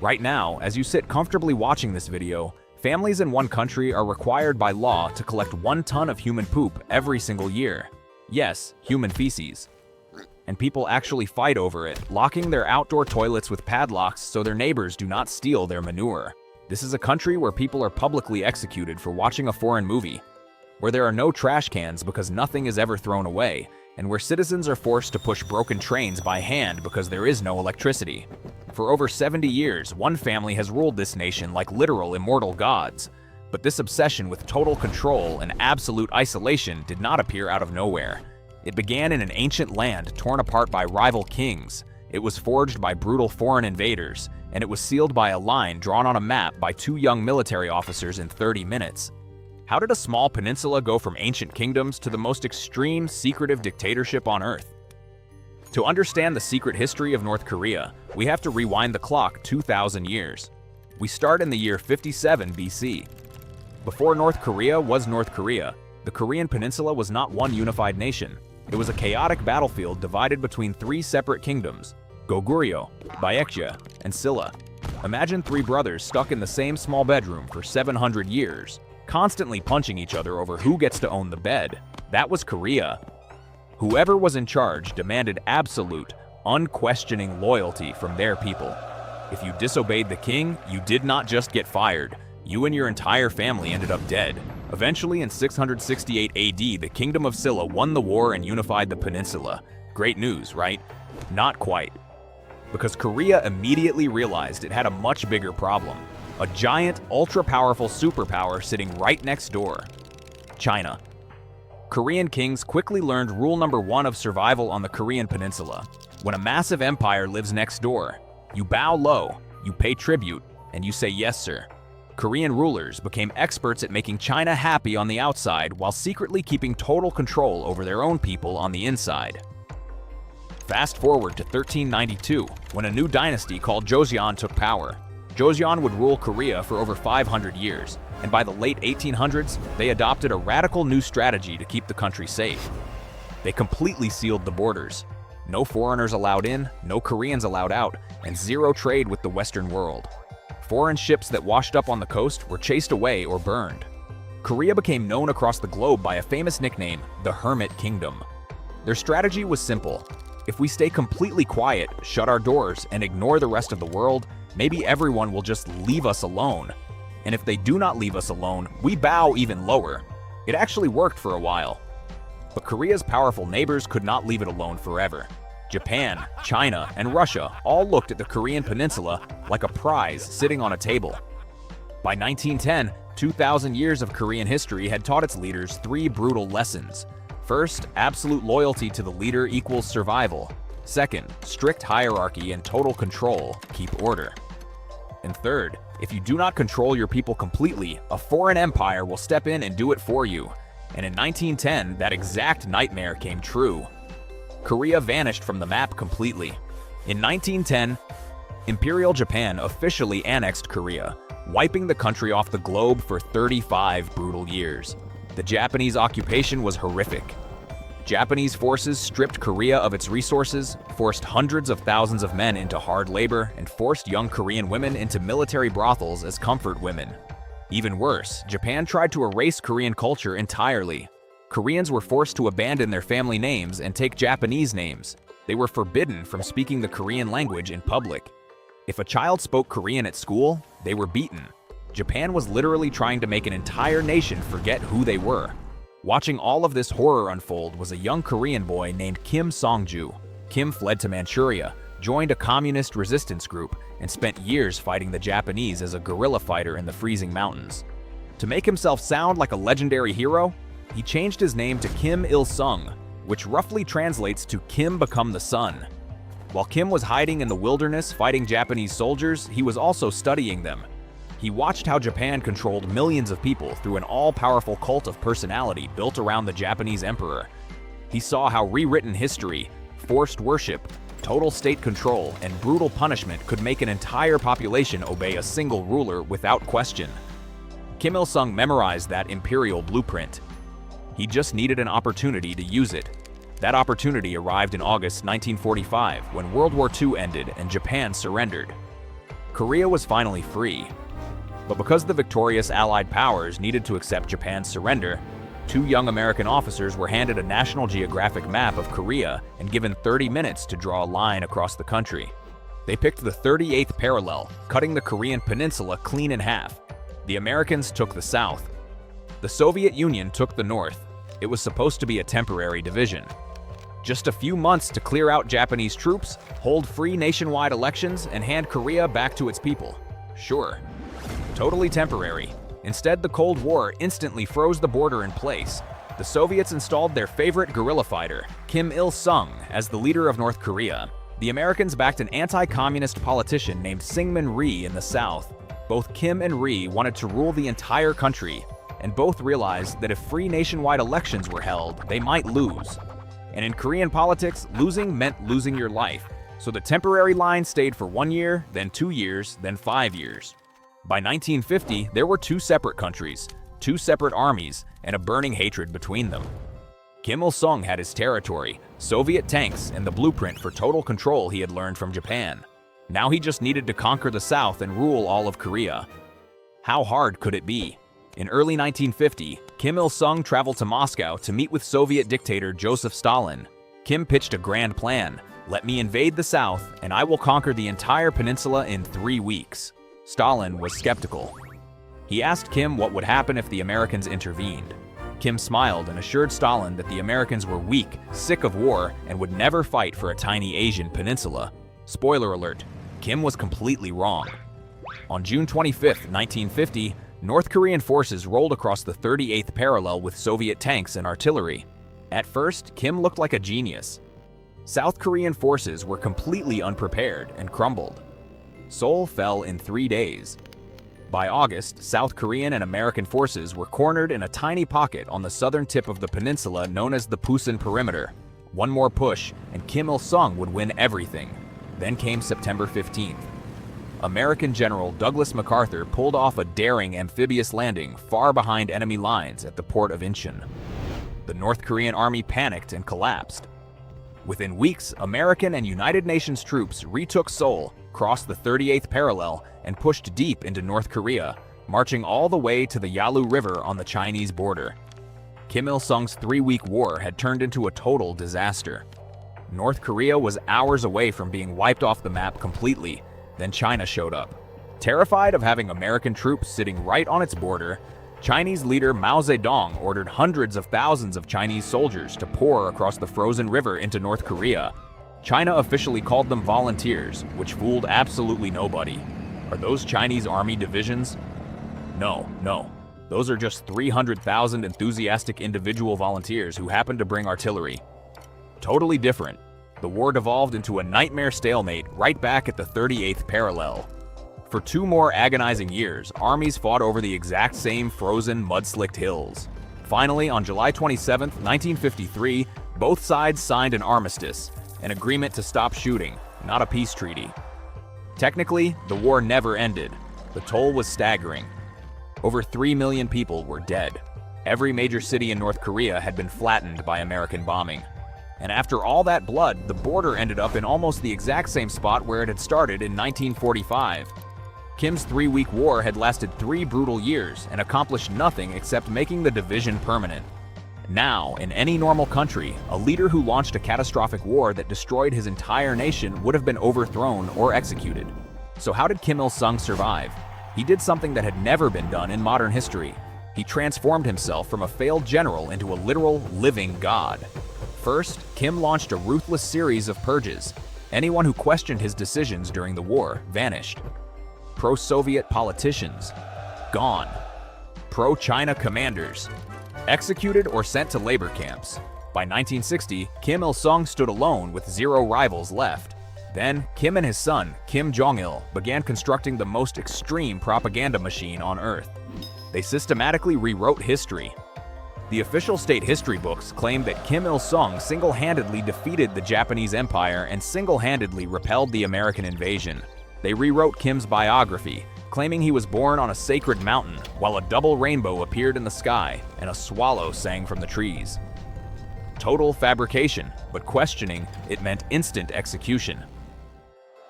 Right now, as you sit comfortably watching this video, families in one country are required by law to collect 1 ton of human poop every single year. Yes, human feces. And people actually fight over it, locking their outdoor toilets with padlocks so their neighbors do not steal their manure. This is a country where people are publicly executed for watching a foreign movie, where there are no trash cans because nothing is ever thrown away, and where citizens are forced to push broken trains by hand because there is no electricity. For over 70 years, one family has ruled this nation like literal immortal gods. But this obsession with total control and absolute isolation did not appear out of nowhere. It began in an ancient land torn apart by rival kings. It was forged by brutal foreign invaders, and it was sealed by a line drawn on a map by 2 young military officers in 30 minutes. How did a small peninsula go from ancient kingdoms to the most extreme, secretive dictatorship on Earth? To understand the secret history of North Korea, we have to rewind the clock 2,000 years. We start in the year 57 BC. Before North Korea was North Korea, the Korean peninsula was not one unified nation. It was a chaotic battlefield divided between 3 separate kingdoms: Goguryeo, Baekje, and Silla. Imagine 3 brothers stuck in the same small bedroom for 700 years, constantly punching each other over who gets to own the bed. That was Korea. Whoever was in charge demanded absolute, unquestioning loyalty from their people. If you disobeyed the king, you did not just get fired. You and your entire family ended up dead. Eventually, in 668 AD, the Kingdom of Silla won the war and unified the peninsula. Great news, right? Not quite. Because Korea immediately realized it had a much bigger problem. A giant, ultra-powerful superpower sitting right next door: China. Korean kings quickly learned rule number 1 of survival on the Korean peninsula. When a massive empire lives next door, you bow low, you pay tribute, and you say yes, sir. Korean rulers became experts at making China happy on the outside while secretly keeping total control over their own people on the inside. Fast forward to 1392, when a new dynasty called Joseon took power. Joseon would rule Korea for over 500 years, and by the late 1800s, they adopted a radical new strategy to keep the country safe. They completely sealed the borders. No foreigners allowed in, no Koreans allowed out, and zero trade with the Western world. Foreign ships that washed up on the coast were chased away or burned. Korea became known across the globe by a famous nickname, the Hermit Kingdom. Their strategy was simple. If we stay completely quiet, shut our doors, and ignore the rest of the world, maybe everyone will just leave us alone. And if they do not leave us alone, we bow even lower. It actually worked for a while. But Korea's powerful neighbors could not leave it alone forever. Japan, China, and Russia all looked at the Korean peninsula like a prize sitting on a table. By 1910, 2,000 years of Korean history had taught its leaders 3 brutal lessons. First, absolute loyalty to the leader equals survival. Second, strict hierarchy and total control keep order. And third, if you do not control your people completely, a foreign empire will step in and do it for you. And in 1910, that exact nightmare came true. Korea vanished from the map completely. In 1910, Imperial Japan officially annexed Korea, wiping the country off the globe for 35 brutal years. The Japanese occupation was horrific. Japanese forces stripped Korea of its resources, forced hundreds of thousands of men into hard labor, and forced young Korean women into military brothels as comfort women. Even worse, Japan tried to erase Korean culture entirely. Koreans were forced to abandon their family names and take Japanese names. They were forbidden from speaking the Korean language in public. If a child spoke Korean at school, they were beaten. Japan was literally trying to make an entire nation forget who they were. Watching all of this horror unfold was a young Korean boy named Kim Song-ju. Kim fled to Manchuria, joined a communist resistance group, and spent years fighting the Japanese as a guerrilla fighter in the freezing mountains. To make himself sound like a legendary hero, he changed his name to Kim Il-sung, which roughly translates to Kim become the sun. While Kim was hiding in the wilderness fighting Japanese soldiers, he was also studying them. He watched how Japan controlled millions of people through an all-powerful cult of personality built around the Japanese emperor. He saw how rewritten history, forced worship, total state control, and brutal punishment could make an entire population obey a single ruler without question. Kim Il-sung memorized that imperial blueprint. He just needed an opportunity to use it. That opportunity arrived in August 1945 when World War II ended and Japan surrendered. Korea was finally free. But because the victorious Allied powers needed to accept Japan's surrender, 2 young American officers were handed a National Geographic map of Korea and given 30 minutes to draw a line across the country. They picked the 38th parallel, cutting the Korean peninsula clean in half. The Americans took the south. The Soviet Union took the north. It was supposed to be a temporary division. Just a few months to clear out Japanese troops, hold free nationwide elections, and hand Korea back to its people. Sure. Totally temporary. Instead, the Cold War instantly froze the border in place. The Soviets installed their favorite guerrilla fighter, Kim Il-sung, as the leader of North Korea. The Americans backed an anti-communist politician named Syngman Rhee in the south. Both Kim and Rhee wanted to rule the entire country, and both realized that if free nationwide elections were held, they might lose. And in Korean politics, losing meant losing your life. So the temporary line stayed for 1 year, then 2 years, then 5 years. By 1950, there were 2 separate countries, 2 separate armies, and a burning hatred between them. Kim Il-sung had his territory, Soviet tanks, and the blueprint for total control he had learned from Japan. Now he just needed to conquer the South and rule all of Korea. How hard could it be? In early 1950, Kim Il-sung traveled to Moscow to meet with Soviet dictator Joseph Stalin. Kim pitched a grand plan. Let me invade the South, and I will conquer the entire peninsula in 3 weeks. Stalin was skeptical. He asked Kim what would happen if the Americans intervened. Kim smiled and assured Stalin that the Americans were weak, sick of war, and would never fight for a tiny Asian peninsula. Spoiler alert, Kim was completely wrong. On June 25, 1950, North Korean forces rolled across the 38th parallel with Soviet tanks and artillery. At first, Kim looked like a genius. South Korean forces were completely unprepared and crumbled. Seoul fell in 3 days. By August, South Korean and American forces were cornered in a tiny pocket on the southern tip of the peninsula known as the Pusan Perimeter. One more push, and Kim Il-sung would win everything. Then came September 15th. American General Douglas MacArthur pulled off a daring amphibious landing far behind enemy lines at the port of Incheon. The North Korean army panicked and collapsed. Within weeks, American and United Nations troops retook Seoul, crossed the 38th parallel, and pushed deep into North Korea, marching all the way to the Yalu River on the Chinese border. Kim Il-sung's 3-week war had turned into a total disaster. North Korea was hours away from being wiped off the map completely. Then China showed up. Terrified of having American troops sitting right on its border, Chinese leader Mao Zedong ordered hundreds of thousands of Chinese soldiers to pour across the frozen river into North Korea. China officially called them volunteers, which fooled absolutely nobody. Are those Chinese army divisions? No. Those are just 300,000 enthusiastic individual volunteers who happened to bring artillery. Totally different. The war devolved into a nightmare stalemate right back at the 38th parallel. For 2 more agonizing years, armies fought over the exact same frozen, mud-slicked hills. Finally, on July 27, 1953, both sides signed an armistice, an agreement to stop shooting, not a peace treaty. Technically, the war never ended. The toll was staggering. Over 3 million people were dead. Every major city in North Korea had been flattened by American bombing. And after all that blood, the border ended up in almost the exact same spot where it had started in 1945. Kim's 3-week war had lasted 3 brutal years and accomplished nothing except making the division permanent. Now, in any normal country, a leader who launched a catastrophic war that destroyed his entire nation would have been overthrown or executed. So how did Kim Il-sung survive? He did something that had never been done in modern history. He transformed himself from a failed general into a literal, living god. First, Kim launched a ruthless series of purges. Anyone who questioned his decisions during the war vanished. Pro-Soviet politicians, gone. Pro-China commanders, executed or sent to labor camps. By 1960, Kim Il-sung stood alone with 0 rivals left. Then, Kim and his son, Kim Jong-il, began constructing the most extreme propaganda machine on Earth. They systematically rewrote history. The official state history books claim that Kim Il-sung single-handedly defeated the Japanese Empire and single-handedly repelled the American invasion. They rewrote Kim's biography, claiming he was born on a sacred mountain while a double rainbow appeared in the sky and a swallow sang from the trees. Total fabrication, but questioning it meant instant execution.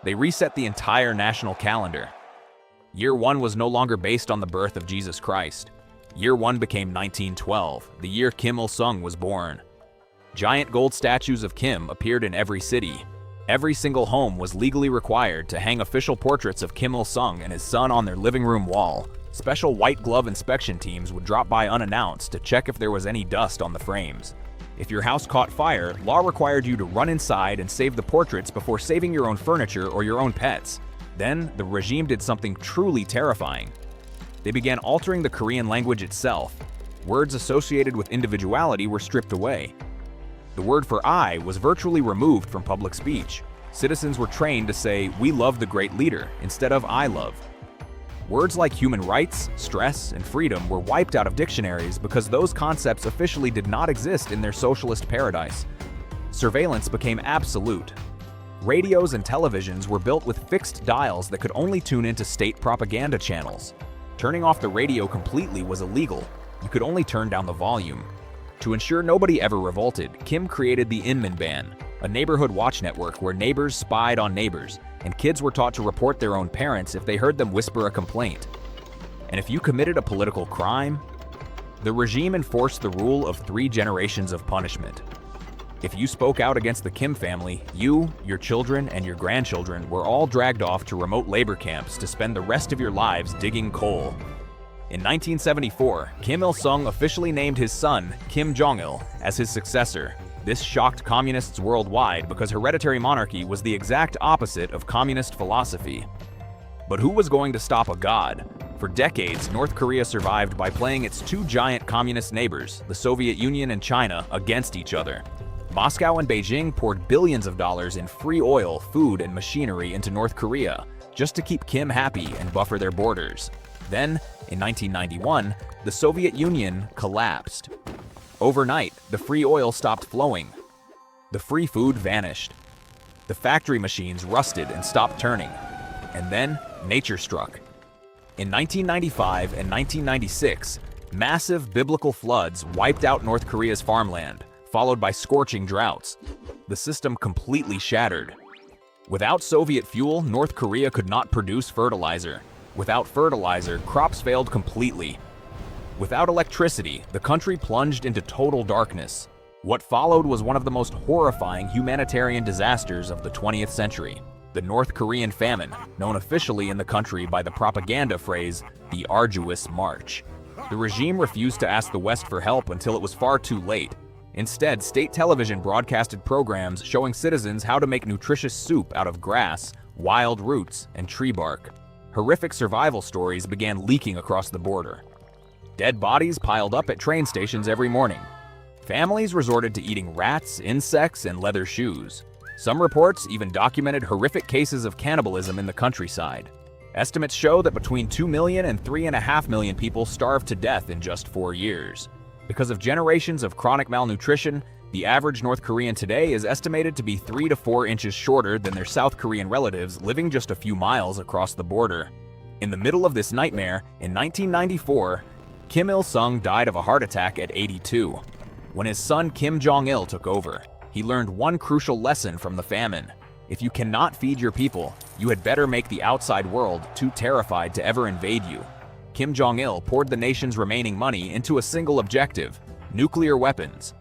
They reset the entire national calendar. Year 1 was no longer based on the birth of Jesus Christ. Year 1 became 1912, the year Kim Il-sung was born. Giant gold statues of Kim appeared in every city. Every single home was legally required to hang official portraits of Kim Il-sung and his son on their living room wall. Special white glove inspection teams would drop by unannounced to check if there was any dust on the frames. If your house caught fire, law required you to run inside and save the portraits before saving your own furniture or your own pets. Then, the regime did something truly terrifying. They began altering the Korean language itself. Words associated with individuality were stripped away. The word for I was virtually removed from public speech. Citizens were trained to say, "We love the great leader," instead of "I love." Words like human rights, stress, and freedom were wiped out of dictionaries because those concepts officially did not exist in their socialist paradise. Surveillance became absolute. Radios and televisions were built with fixed dials that could only tune into state propaganda channels. Turning off the radio completely was illegal. You could only turn down the volume. To ensure nobody ever revolted, Kim created the Inminban, a neighborhood watch network where neighbors spied on neighbors, and kids were taught to report their own parents if they heard them whisper a complaint. And if you committed a political crime, the regime enforced the rule of 3 generations of punishment. If you spoke out against the Kim family, you, your children, and your grandchildren were all dragged off to remote labor camps to spend the rest of your lives digging coal. In 1974, Kim Il-sung officially named his son, Kim Jong-il, as his successor. This shocked communists worldwide because hereditary monarchy was the exact opposite of communist philosophy. But who was going to stop a god? For decades, North Korea survived by playing its 2 giant communist neighbors, the Soviet Union and China, against each other. Moscow and Beijing poured billions of dollars in free oil, food, and machinery into North Korea just to keep Kim happy and buffer their borders. Then, in 1991, the Soviet Union collapsed. Overnight, the free oil stopped flowing. The free food vanished. The factory machines rusted and stopped turning. And then, nature struck. In 1995 and 1996, massive biblical floods wiped out North Korea's farmland, followed by scorching droughts. The system completely shattered. Without Soviet fuel, North Korea could not produce fertilizer. Without fertilizer, crops failed completely. Without electricity, the country plunged into total darkness. What followed was one of the most horrifying humanitarian disasters of the 20th century, the North Korean famine, known officially in the country by the propaganda phrase, the Arduous March. The regime refused to ask the West for help until it was far too late. Instead, state television broadcasted programs showing citizens how to make nutritious soup out of grass, wild roots, and tree bark. Horrific survival stories began leaking across the border. Dead bodies piled up at train stations every morning. Families resorted to eating rats, insects, and leather shoes. Some reports even documented horrific cases of cannibalism in the countryside. Estimates show that between 2 million and 3.5 million people starved to death in just 4 years. Because of generations of chronic malnutrition, the average North Korean today is estimated to be 3 to 4 inches shorter than their South Korean relatives living just a few miles across the border. In the middle of this nightmare, in 1994, Kim Il-sung died of a heart attack at 82. When his son Kim Jong-il took over, he learned one crucial lesson from the famine. If you cannot feed your people, you had better make the outside world too terrified to ever invade you. Kim Jong-il poured the nation's remaining money into a single objective: nuclear weapons.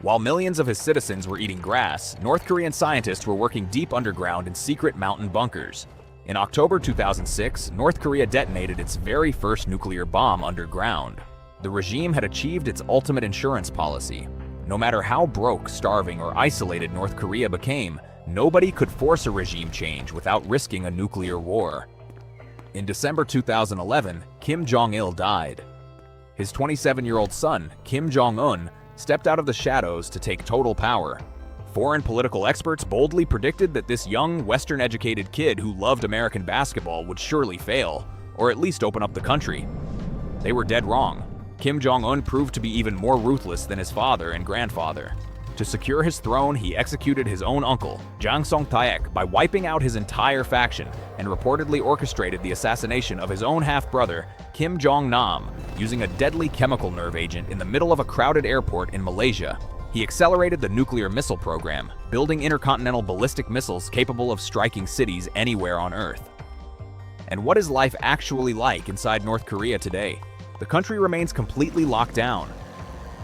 While millions of his citizens were eating grass, North Korean scientists were working deep underground in secret mountain bunkers. In October 2006, North Korea detonated its very first nuclear bomb underground. The regime had achieved its ultimate insurance policy. No matter how broke, starving, or isolated North Korea became, nobody could force a regime change without risking a nuclear war. In December 2011, Kim Jong-il died. His 27-year-old son, Kim Jong-un, stepped out of the shadows to take total power. Foreign political experts boldly predicted that this young, Western-educated kid who loved American basketball would surely fail, or at least open up the country. They were dead wrong. Kim Jong-un proved to be even more ruthless than his father and grandfather. To secure his throne, he executed his own uncle, Jang Song-taek, by wiping out his entire faction and reportedly orchestrated the assassination of his own half-brother, Kim Jong-nam, using a deadly chemical nerve agent in the middle of a crowded airport in Malaysia. He accelerated the nuclear missile program, building intercontinental ballistic missiles capable of striking cities anywhere on Earth. And what is life actually like inside North Korea today? The country remains completely locked down.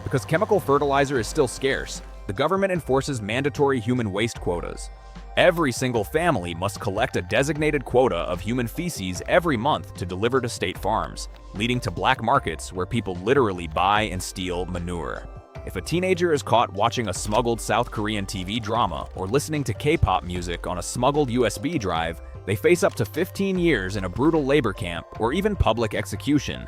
Because chemical fertilizer is still scarce, the government enforces mandatory human waste quotas. Every single family must collect a designated quota of human feces every month to deliver to state farms, leading to black markets where people literally buy and steal manure. If a teenager is caught watching a smuggled South Korean TV drama or listening to K-pop music on a smuggled USB drive, they face up to 15 years in a brutal labor camp or even public execution.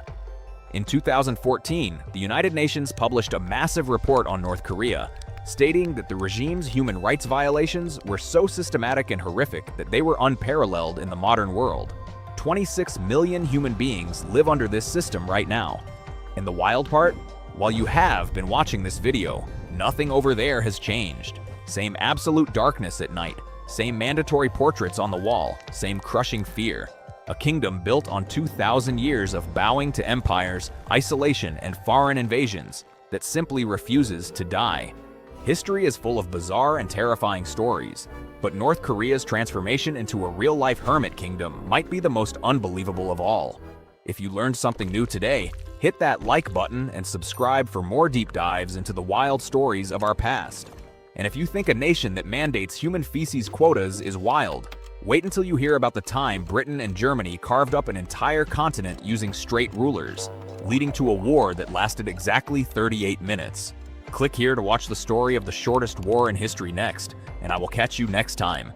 In 2014, the United Nations published a massive report on North Korea, stating that the regime's human rights violations were so systematic and horrific that they were unparalleled in the modern world. 26 million human beings live under this system right now. And the wild part? While you have been watching this video, nothing over there has changed. Same absolute darkness at night, same mandatory portraits on the wall, same crushing fear. A kingdom built on 2,000 years of bowing to empires, isolation, and foreign invasions that simply refuses to die. History is full of bizarre and terrifying stories, but North Korea's transformation into a real-life hermit kingdom might be the most unbelievable of all. If you learned something new today, hit that like button and subscribe for more deep dives into the wild stories of our past. And if you think a nation that mandates human feces quotas is wild, wait until you hear about the time Britain and Germany carved up an entire continent using straight rulers, leading to a war that lasted exactly 38 minutes. Click here to watch the story of the shortest war in history next, and I will catch you next time.